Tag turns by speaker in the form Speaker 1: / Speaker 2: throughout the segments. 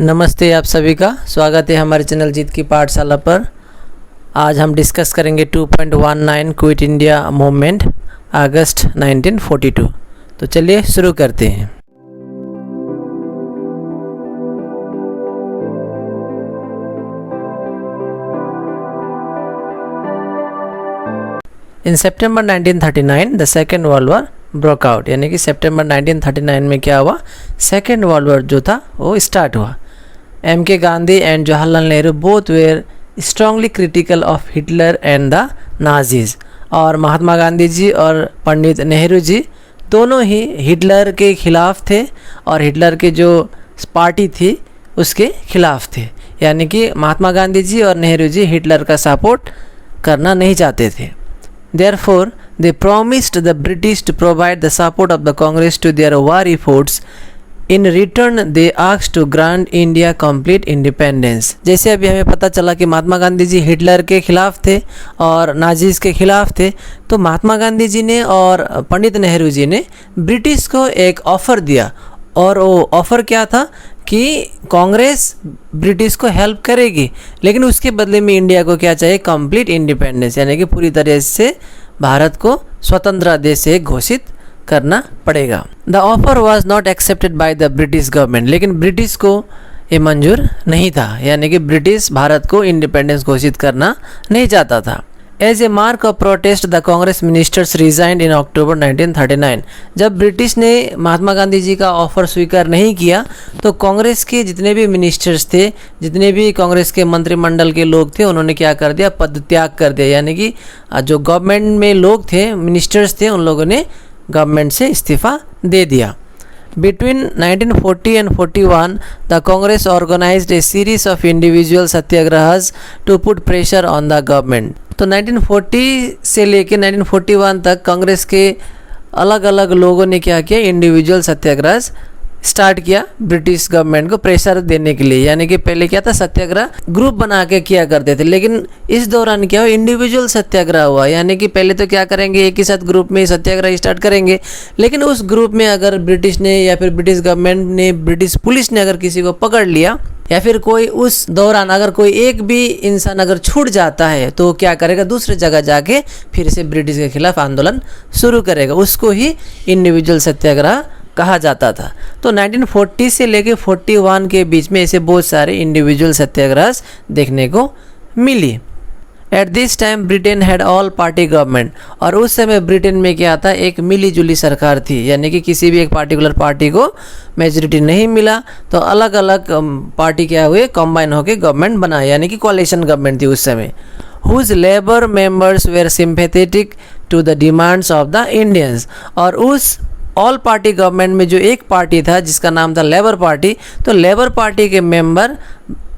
Speaker 1: नमस्ते आप सभी का स्वागत है हमारे चैनल जीत की पाठशाला पर। आज हम डिस्कस करेंगे 2.19 क्विट इंडिया मूवमेंट अगस्त 1942। तो चलिए शुरू करते हैं। इन सितंबर 1939 the second world war broke out, यानी कि सितंबर 1939 में क्या हुआ, सेकेंड वर्ल्ड वॉर जो था वो स्टार्ट हुआ। M.K. Gandhi and Jawaharlal Nehru both were strongly critical of Hitler and the Nazis. और महात्मा गांधी जी और पंडित नेहरू जी दोनों ही हिटलर के खिलाफ थे और हिटलर के जो पार्टी थी उसके खिलाफ थे। यानी कि महात्मा गांधी जी और नेहरू जी हिटलर का सपोर्ट करना नहीं चाहते थे। Therefore, they promised the British to provide the support of the Congress to their war efforts. In return, they asked to grant India complete independence. जैसे अभी हमें पता चला कि महात्मा गांधी जी हिटलर के खिलाफ थे और नाजीज के खिलाफ थे, तो महात्मा गांधी जी ने और पंडित नेहरू जी ने ब्रिटिश को एक ऑफ़र दिया। और वो ऑफ़र क्या था कि कांग्रेस ब्रिटिश को हेल्प करेगी, लेकिन उसके बदले में इंडिया को क्या चाहिए, कंप्लीट इंडिपेंडेंस, यानी कि पूरी तरह से भारत को स्वतंत्र देश घोषित करना पड़ेगा। The offer was not accepted by the British government, लेकिन ब्रिटिश को ये मंजूर नहीं था, यानी कि ब्रिटिश भारत को इंडिपेंडेंस घोषित करना नहीं चाहता था। As a mark of protest the Congress ministers resigned in October 1939। जब ब्रिटिश ने महात्मा गांधी जी का ऑफर स्वीकार नहीं किया तो कांग्रेस के जितने भी मिनिस्टर्स थे, जितने भी कांग्रेस के मंत्रिमंडल के लोग थे, उन्होंने क्या कर दिया, पदत्याग कर दिया। यानी कि जो गवर्नमेंट में लोग थे, मिनिस्टर्स थे, उन लोगों ने गवर्नमेंट से इस्तीफ़ा दे दिया। Between 1940 and 41, the Congress organized a series of individual सत्याग्रहs to put pressure on the government। तो 1940 से लेके 1941 तक कांग्रेस के अलग अलग लोगों ने क्या किया, इंडिविजुअल सत्याग्रह स्टार्ट किया ब्रिटिश गवर्नमेंट को प्रेशर देने के लिए। यानी कि पहले क्या था, सत्याग्रह ग्रुप बना के किया करते थे, लेकिन इस दौरान क्या हुआ, इंडिविजुअल सत्याग्रह हुआ। यानी कि पहले तो क्या करेंगे, एक ही साथ ग्रुप में सत्याग्रह स्टार्ट करेंगे, लेकिन उस ग्रुप में अगर ब्रिटिश ने या फिर ब्रिटिश गवर्नमेंट ने, ब्रिटिश पुलिस ने अगर किसी को पकड़ लिया या फिर कोई उस दौरान अगर कोई एक भी इंसान अगर छूट जाता है तो क्या करेगा, दूसरी जगह जाके फिर से ब्रिटिश के खिलाफ आंदोलन शुरू करेगा। उसको ही इंडिविजुअल सत्याग्रह कहा जाता था। तो 1940 से लेके 41 के बीच में ऐसे बहुत सारे इंडिविजुअल सत्याग्रह देखने को मिली। At this time Britain had all party government. और उस समय ब्रिटेन में क्या था, एक मिली जुली सरकार थी, यानी कि किसी भी एक पार्टिकुलर पार्टी को मेजोरिटी नहीं मिला तो अलग अलग पार्टी क्या हुए, कंबाइन होकर गवर्नमेंट बनाए, यानी कि कोalition गवर्नमेंट थी उस समय। Whose labour members were sympathetic to the demands of the Indians. और उस ऑल पार्टी गवर्नमेंट में जो एक पार्टी था जिसका नाम था लेबर पार्टी, तो लेबर पार्टी के मेंबर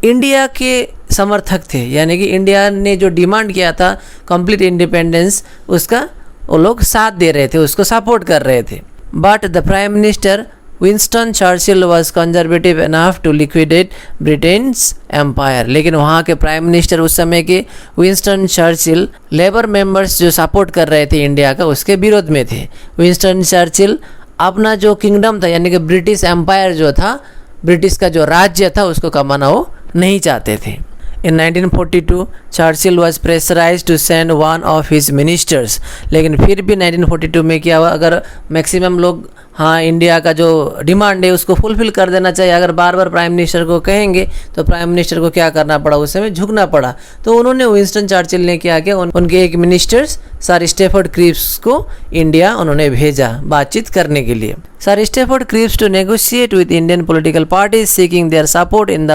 Speaker 1: इंडिया के समर्थक थे, यानी कि इंडिया ने जो डिमांड किया था कंप्लीट इंडिपेंडेंस, उसका वो लोग साथ दे रहे थे, उसको सपोर्ट कर रहे थे। But the prime minister Winston Churchill was conservative enough to liquidate Britain's empire. लेकिन वहाँ के प्राइम मिनिस्टर उस समय के विंस्टन चर्चिल लेबर मेंबर्स जो सपोर्ट कर रहे थे इंडिया का, उसके विरोध में थे। विंस्टन चर्चिल अपना जो किंगडम था, यानी कि ब्रिटिश एम्पायर जो था, ब्रिटिश का जो राज्य था, उसको कमाना वो नहीं चाहते थे। In 1942, Churchill was pressurized to send one of his ministers। लेकिन फिर भी 1942 में क्या हुआ, अगर मैक्सिमम लोग हाँ इंडिया का जो डिमांड है उसको फुलफिल कर देना चाहिए, अगर बार बार प्राइम मिनिस्टर को कहेंगे तो प्राइम मिनिस्टर को क्या करना पड़ा, उस समय झुकना पड़ा। तो उन्होंने विंस्टन चर्चिल ने क्या किया, उनके एक मिनिस्टर्स सर स्टैफोर्ड क्रिप्स को इंडिया उन्होंने भेजा बातचीत करने के लिए। Sir Stafford Cripps to negotiate with Indian political parties seeking their support in the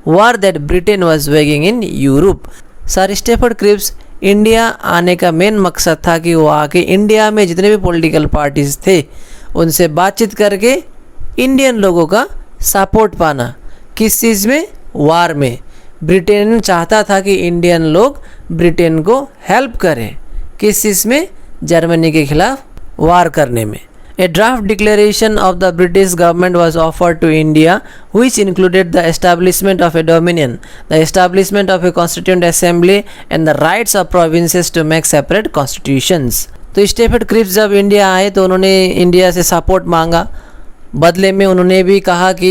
Speaker 1: war that Britain was waging in Europe. Sir Stafford Cripps India आने का मेन मकसद था कि वो आके इंडिया में जितने भी पॉलिटिकल पार्टीज थे उनसे बातचीत करके इंडियन लोगों का सपोर्ट पाना। किस चीज़ में, वार में। ब्रिटेन चाहता था कि इंडियन लोग ब्रिटेन को हेल्प करें, किस चीज़ में, जर्मनी के खिलाफ वार करने में। A draft declaration of the British government was offered to India, which included the establishment of a dominion, the establishment of a constituent assembly, and the rights of provinces to make separate constitutions। तो Stafford Cripps जब India आए तो उन्होंने India से support मांगा, बदले में उन्होंने भी कहा कि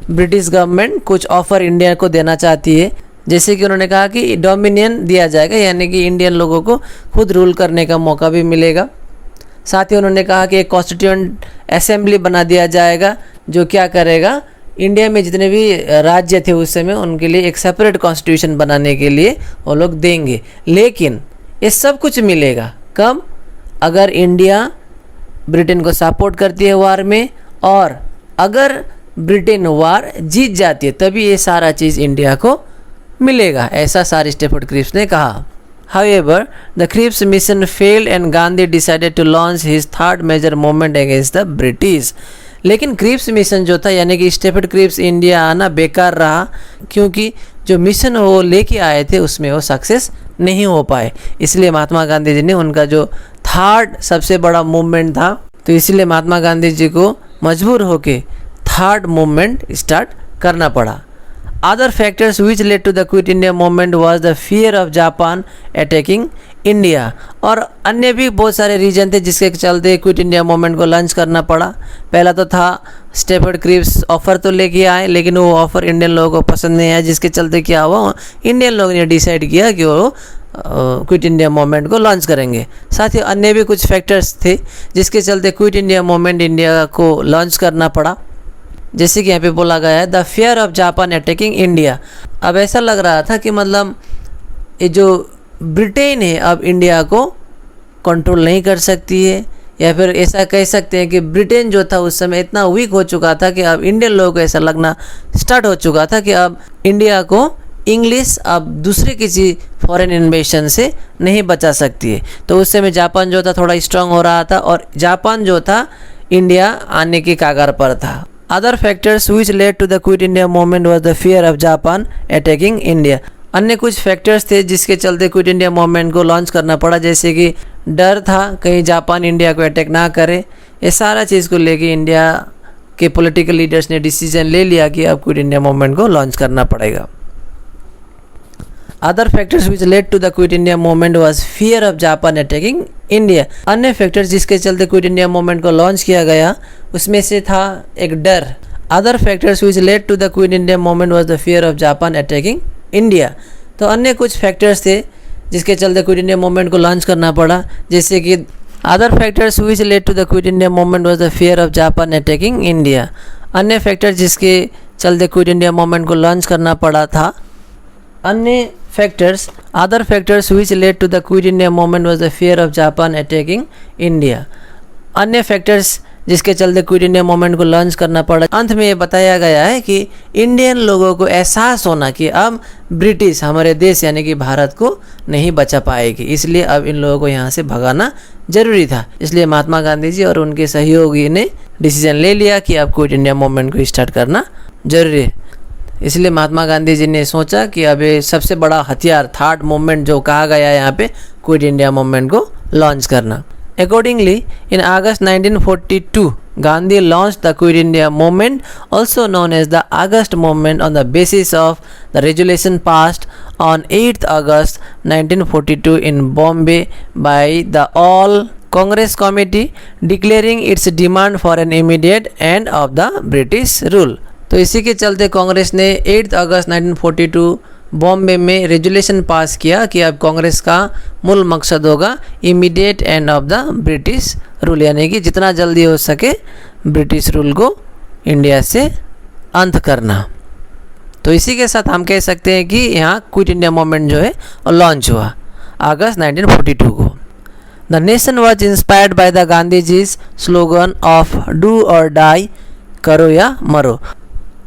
Speaker 1: ब्रिटिश गवर्नमेंट कुछ ऑफर इंडिया को देना चाहती है, जैसे कि उन्होंने कहा कि डोमिनियन दिया जाएगा, यानी कि इंडियन लोगों को खुद रूल करने का मौका भी मिलेगा। साथ ही उन्होंने कहा कि एक कॉन्स्टिट्यूएंट असेंबली बना दिया जाएगा जो क्या करेगा, इंडिया में जितने भी राज्य थे उस समय उनके लिए एक सेपरेट कॉन्स्टिट्यूशन बनाने के लिए वो लोग देंगे। लेकिन ये सब कुछ मिलेगा कब, अगर इंडिया ब्रिटेन को सपोर्ट करती है वार में, और अगर ब्रिटेन वार जीत जाती है तभी ये सारा चीज़ इंडिया को मिलेगा, ऐसा सर स्टैफोर्ड क्रिप्स ने कहा। However, the Cripps mission failed and Gandhi decided to launch his third major movement against the British. लेकिन क्रिप्स मिशन जो था, यानी कि स्टैफोर्ड क्रिप्स इंडिया आना बेकार रहा, क्योंकि जो मिशन वो लेके आए थे उसमें वो सक्सेस नहीं हो पाए। इसलिए महात्मा गांधी जी ने उनका जो थर्ड सबसे बड़ा मूवमेंट था, तो इसलिए महात्मा गांधी जी को मजबूर होके थर्ड मूवमेंट स्टार्ट करना पड़ा। Other factors which led to the Quit India movement was the fear of Japan attacking India। और अन्य भी बहुत सारे रीजन थे जिसके चलते क्विट इंडिया मूवमेंट को लॉन्च करना पड़ा। पहला तो था स्टैफोर्ड क्रिप्स ऑफ़र तो लेके आए, लेकिन वो ऑफ़र इंडियन लोगों को पसंद नहीं आया, जिसके चलते क्या हुआ, इंडियन लोगों ने डिसाइड किया कि वो क्विट इंडिया मूवमेंट को लॉन्च करेंगे। साथ ही अन्य भी कुछ फैक्टर्स थे जिसके चलते क्विट इंडिया मूवमेंट इंडिया को लॉन्च करना पड़ा, जैसे कि यहाँ पे बोला गया है the fear of Japan attacking India. अब ऐसा लग रहा था कि मतलब ये जो ब्रिटेन है अब इंडिया को कंट्रोल नहीं कर सकती है, या फिर ऐसा कह सकते हैं कि ब्रिटेन जो था उस समय इतना वीक हो चुका था कि अब इंडियन लोगों को ऐसा लगना स्टार्ट हो चुका था कि अब इंडिया को इंग्लिश अब दूसरे किसी फॉरेन इन्वेशन से नहीं बचा सकती है। तो उस समय जापान जो था थोड़ा स्ट्रांग हो रहा था और जापान जो था इंडिया आने की कगार पर था। Other factors which led to the Quit India movement was the fear of Japan attacking India। अन्य कुछ फैक्टर्स थे जिसके चलते क्विट इंडिया मूवमेंट को लॉन्च करना पड़ा, जैसे कि डर था कहीं जापान इंडिया को अटैक ना करे। ये सारा चीज़ को लेके इंडिया के पॉलिटिकल लीडर्स ने डिसीजन ले लिया कि अब क्विट इंडिया मूवमेंट को लॉन्च करना पड़ेगा। Other factors which led to the Quit India movement was fear of Japan attacking India। अन्य फैक्टर्स जिसके चलते क्विट इंडिया मूवमेंट को लॉन्च किया गया उसमें से था एक डर। Other factors which led to the Quit India movement was the fear of Japan attacking India। तो अन्य कुछ फैक्टर्स थे जिसके चलते क्विट इंडिया मूवमेंट को लॉन्च करना पड़ा, जैसे कि Other factors which led to the Quit India movement was the fear of Japan attacking India। अन्य फैक्टर जिसके चलते क्विट इंडिया मूवमेंट को लॉन्च करना पड़ा था, अन्य factors other factors which led to the Quit India movement was the fear of Japan attacking India। अन्य factors जिसके चलते क्विट इंडिया मूवमेंट को लॉन्च करना पड़ा। अंत में ये बताया गया है कि इंडियन लोगों को एहसास होना कि अब ब्रिटिश हमारे देश यानी कि भारत को नहीं बचा पाएगी, इसलिए अब इन लोगों को यहाँ से भगाना जरूरी था। इसलिए महात्मा गांधी जी और उनके सहयोगी ने डिसीजन ले लिया कि अब क्विट इंडिया मूवमेंट को स्टार्ट करना जरूरी है। इसलिए महात्मा गांधी जी ने सोचा कि अब ये सबसे बड़ा हथियार थर्ड मूवमेंट जो कहा गया है यहाँ पे क्विट इंडिया मूवमेंट को लॉन्च करना। Accordingly, in August 1942, Gandhi launched the Quit India movement, also known as the August movement, on the basis of the resolution passed on 8th August 1942 in Bombay by the All Congress Committee, declaring its demand for an immediate end of the British rule। तो इसी के चलते कांग्रेस ने 8 अगस्त 1942 बॉम्बे में resolution पास किया कि अब कांग्रेस का मूल मकसद होगा immediate end of the British rule, यानी कि जितना जल्दी हो सके ब्रिटिश रूल को इंडिया से अंत करना। तो इसी के साथ हम कह सकते हैं कि यहाँ क्विट इंडिया मूवमेंट जो है वो लॉन्च हुआ अगस्त 1942 को। The nation was inspired by the Gandhiji's slogan of do और डाई, करो या मरो।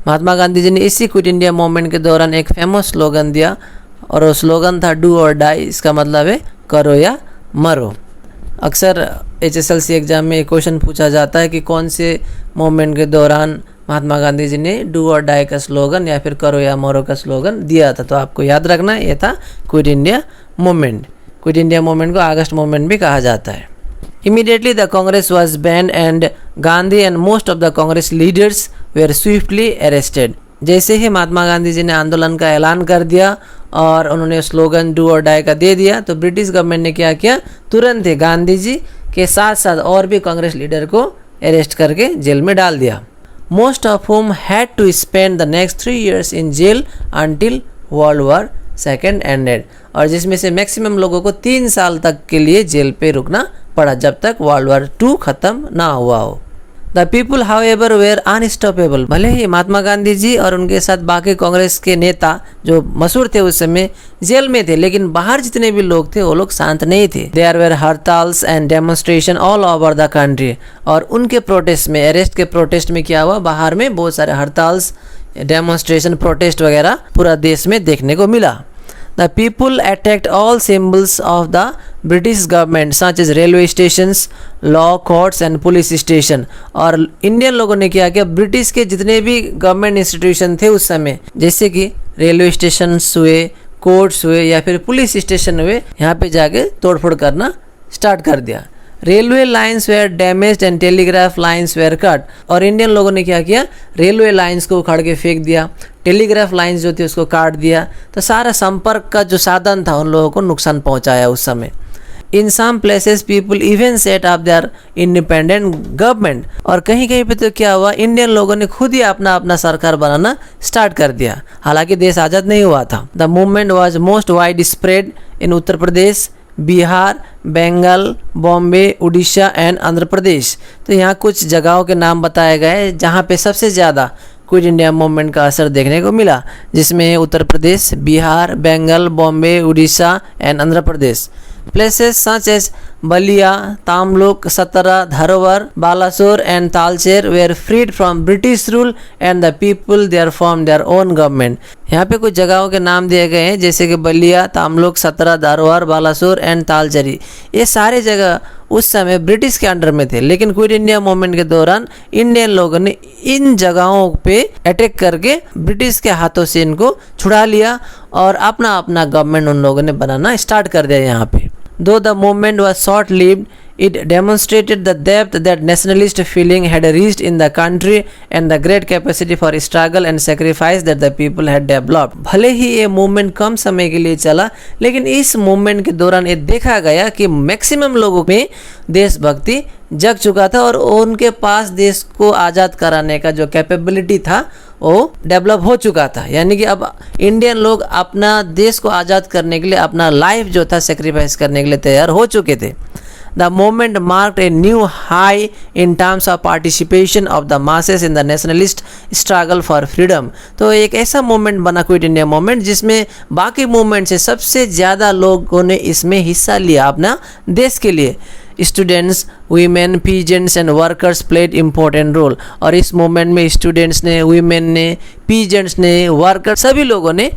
Speaker 1: महात्मा गांधी जी ने इसी क्विट इंडिया मूवमेंट के दौरान एक फेमस स्लोगन दिया और वो स्लोगन था डू और डाई, इसका मतलब है करो या मरो। अक्सर HSLC एग्ज़ाम में एक क्वेश्चन पूछा जाता है कि कौन से मूवमेंट के दौरान महात्मा गांधी जी ने डू और डाई का स्लोगन या फिर करो या मरो का स्लोगन दिया था। तो आपको याद रखना ये था quit India movement. Quit India movement को अगस्त मूवमेंट भी कहा जाता है। Immediately the Congress was banned and Gandhi and most of the Congress leaders were swiftly arrested। जैसे ही महात्मा गांधी जी ने आंदोलन का ऐलान कर दिया और उन्होंने स्लोगन डू और डाई का दे दिया, तो ब्रिटिश गवर्नमेंट ने क्या किया, तुरंत ही गांधी जी के साथ साथ और भी कांग्रेस लीडर को अरेस्ट करके जेल में डाल दिया। most of whom had to spend the next 3 years in jail until World War II ended, और जिसमें से मैक्सिमम लोगों को 3 साल तक के लिए जेल पे रुकना पड़ा जब तक वर्ल्ड वॉर 2 खत्म ना हुआ हो। The people however were unstoppable, भले ही महात्मा गांधी जी और उनके साथ बाकी कांग्रेस के नेता जो मशहूर थे उस समय जेल में थे, लेकिन बाहर जितने भी लोग थे वो लोग शांत नहीं थे। There were hartals and demonstration all over the country, और उनके प्रोटेस्ट में, अरेस्ट के प्रोटेस्ट में क्या हुआ, बाहर में बहुत सारे हड़ताल्स, डेमोन्स्ट्रेशन, प्रोटेस्ट वगैरह पूरा देश में देखने को मिला। The people attacked all symbols of the British government such as railway stations, law courts and police station, और इंडियन लोगों ने क्या किया, ब्रिटिश के जितने भी गवर्नमेंट इंस्टीट्यूशन थे उस समय, जैसे कि रेलवे स्टेशन हुए, कोर्ट्स हुए या फिर पुलिस स्टेशन हुए, यहाँ पे जाके तोड़फोड़ करना स्टार्ट कर दिया। Railway lines were damaged and telegraph lines were cut, और इंडियन लोगों ने क्या किया, रेलवे लाइन्स को उखाड़ के फेंक दिया, टेलीग्राफ लाइन्स जो थी उसको काट दिया, तो सारा संपर्क का जो साधन था उन लोगों को नुकसान पहुंचाया उस समय। In some places people even set up their independent government, और कहीं कहीं पे तो क्या हुआ, इंडियन लोगों ने खुद ही अपना अपना सरकार बनाना स्टार्ट कर दिया, हालांकि देश आज़ाद नहीं हुआ था। The movement was most wide spread in Uttar Pradesh, Bihar, Bengal, Bombay, Orissa and Andhra Pradesh. तो यहाँ कुछ जगहों के नाम बताए गए जहाँ पे सबसे ज़्यादा क्विट इंडिया मूवमेंट का असर देखने को मिला, जिसमें Uttar Pradesh, Bihar, Bengal, Bombay, Orissa and Andhra Pradesh. Places such as Balia, Tamluk, Satara, Dharwar, Balasore and Talcher were freed from British rule and the people there formed their own government। यहाँ पे कुछ जगहों के नाम दिए गए हैं जैसे कि बलिया, तामलुक, सतरा, धारवाड़, बालासोर एंड तालचेरी। ये सारे जगह उस समय ब्रिटिश के अंडर में थे, लेकिन क्विट इंडिया मूवमेंट के दौरान इंडियन लोगों ने इन जगहों पे अटैक करके ब्रिटिश के हाथों से इनको छुड़ा लिया और अपना अपना गवर्नमेंट उन लोगों ने बनाना स्टार्ट कर दिया यहाँ पे। Though the movement was short-lived, it demonstrated the depth that nationalist feeling had reached in the country and the great capacity for struggle and sacrifice that the people had developed। भले ही ये movement कम समय के लिए चला, लेकिन इस movement के दौरान ये देखा गया कि मैक्सिमम लोगों में देशभक्ति जग चुका था और उनके पास देश को आज़ाद कराने का जो कैपेबिलिटी था वो डेवलप हो चुका था। यानी कि अब इंडियन लोग अपना देश को आज़ाद करने के लिए अपना लाइफ जो था सेक्रीफाइस करने के लिए तैयार हो चुके थे। The movement marked a new high in terms of participation of the masses in the nationalist struggle for freedom। तो एक ऐसा मूवमेंट बना क्विट इंडिया मूवमेंट जिसमें बाकी मूवमेंट से सबसे ज़्यादा लोगों ने इसमें हिस्सा लिया अपना देश के लिए। Students, women, peasants and workers played important role, और इस मूवमेंट में स्टूडेंट्स ने, वीमेन ने, पीजेंट्स ने, वर्कर सभी लोगों ने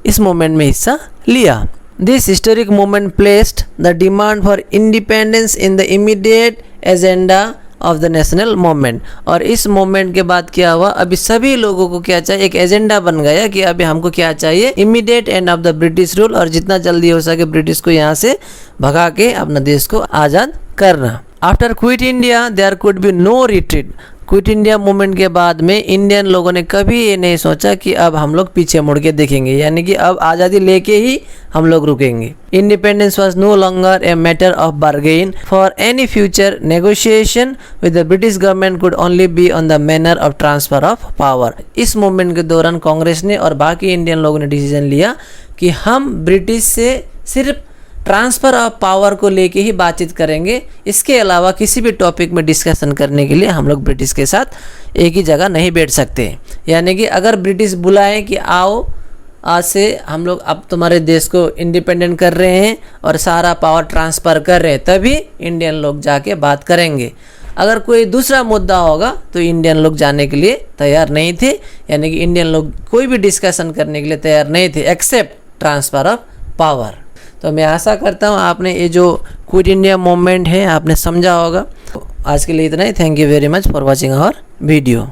Speaker 1: इस मूवमेंट में हिस्सा लिया। This historic movement placed the demand for independence in the immediate agenda of the national movement। और इस मूवमेंट के बाद क्या हुआ, अभी सभी लोगों को क्या चाहिए, एक एजेंडा बन गया कि अभी हमको क्या चाहिए, immediate end of the British rule, और जितना जल्दी हो सके ब्रिटिश को यहाँ से भगा के अपना देश को आज़ाद करना। After quit India there could be no retreat. Quit India movement के बाद में इंडियन लोगों ने कभी ये नहीं सोचा कि अब हम लोग पीछे मुड़ के देखेंगे, यानी कि अब आज़ादी लेके ही हम लोग रुकेंगे। Independence was no longer a matter of bargain for any future negotiation with the British government could only be on the manner of transfer of power. इस मूवमेंट के दौरान कांग्रेस ने और बाकी इंडियन लोगों ने डिसीजन लिया कि हम ब्रिटिश से सिर्फ ट्रांसफ़र ऑफ पावर को लेके ही बातचीत करेंगे, इसके अलावा किसी भी टॉपिक में डिस्कशन करने के लिए हम लोग ब्रिटिश के साथ एक ही जगह नहीं बैठ सकते। यानी कि अगर ब्रिटिश बुलाएं कि आओ आज से हम लोग अब तुम्हारे देश को इंडिपेंडेंट कर रहे हैं और सारा पावर ट्रांसफ़र कर रहे हैं, तभी इंडियन लोग जाके बात करेंगे। अगर कोई दूसरा मुद्दा होगा तो इंडियन लोग जाने के लिए तैयार नहीं थे, यानी कि इंडियन लोग कोई भी डिस्कशन करने के लिए तैयार नहीं थे एक्सेप्ट ट्रांसफ़र ऑफ पावर। तो मैं आशा करता हूँ आपने ये जो क्विट इंडिया मूवमेंट है आपने समझा होगा। आज के लिए इतना ही। Thank you very much for watching our video.